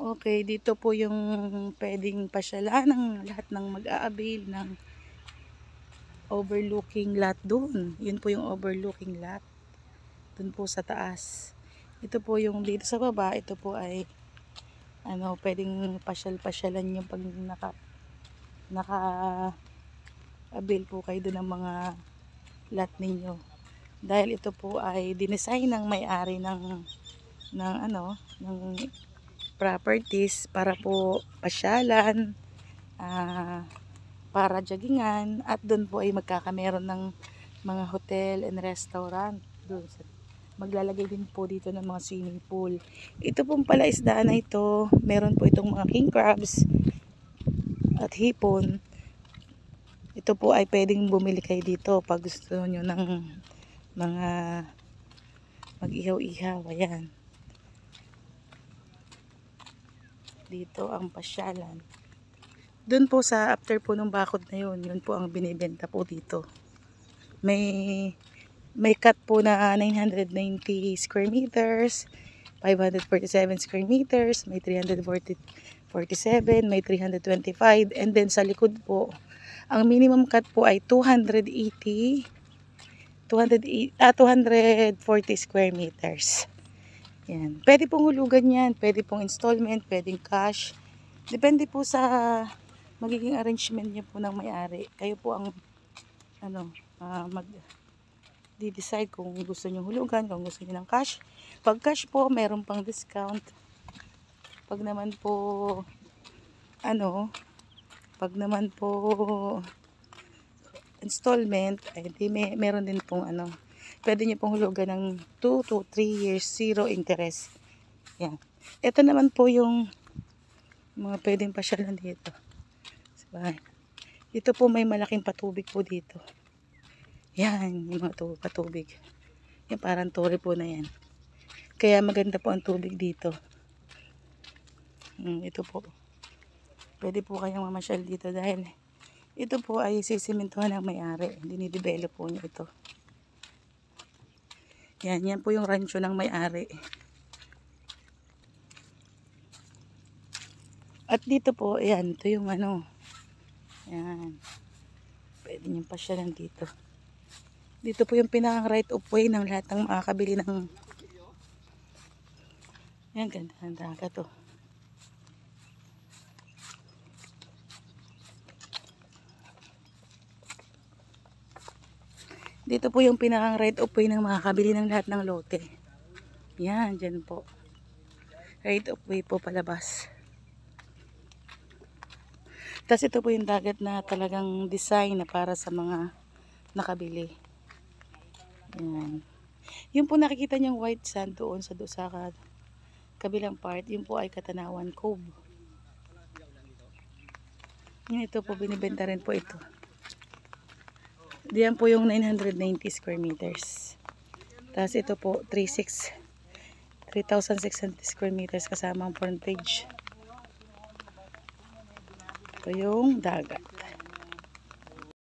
Okay, dito po yung pwedeng pasyalan ng lahat ng mag-aabil ng overlooking lot doon. Yun po yung overlooking lot. Doon po sa taas. Ito po yung dito sa baba, ito po ay pwedeng pasyal-pasyalan nyo pag naka-avail po kayo doon ng mga lot ninyo. Dahil ito po ay dinesign ng may-ari ng properties para po pasyalan, para joggingan, at doon po ay magkakameron ng mga hotel and restaurant. Doon maglalagay din po dito ng mga swimming pool. Ito pong palaisdaan na ito, meron po itong mga king crabs at hipon. Ito po ay pwedeng bumili kayo dito pag gusto nyo ng mga mag-ihaw-ihaw. Ayan. Dito ang pasyalan. Doon po sa after po ng bakod na yun, yun po ang binibenta po dito. May cut po na 990 square meters, 547 square meters, may 347, may 325, and then sa likod po, ang minimum cut po ay 240 square meters. Yan. Pwede pong hulugan yan, pwede pong installment, pwedeng cash. Depende po sa magiging arrangement niyo po ng may-ari. Kayo po ang mag-decide kung gusto niyo hulugan, kung gusto niyo ng cash. Pag cash po, meron pang discount. Pag naman po installment, ay di meron din pong pwede niyo pong hulugan ng 2 to 3 years, zero interest. Yan. Ito naman po yung mga pwedeng pasyalan dito. Dito po may malaking patubig po dito. Yan, yung mga patubig. Yan, parang tore po na yan. Kaya maganda po ang tubig dito. Ito po. Pwede po kayong mamasyal dito dahil ito po ay sisimentohan ng may-ari. Dinidevelop po niya ito. Yan po yung rancho ng may-ari. At dito po, ayan, ito yung yan. Pwede nyo pasyalan dito. Dito po yung pinakang right of way ng lahat ng makakabili ng yan, ganda ng dagat to. Dito po yung pinakang right of way ng makakabili ng lahat ng lote. Yan, dyan po. Right of way po palabas. Tapos ito po yung dagat na talagang design na para sa mga nakabili. Yan. Yung po nakikita niyong white sand doon sa kabilang part, yun po ay Katanawan Cove. Yan, ito po, binibenta rin po ito. Diyan po yung 990 square meters. Tapos ito po, 3,600 square meters kasama ang frontage. Ito yung dagat.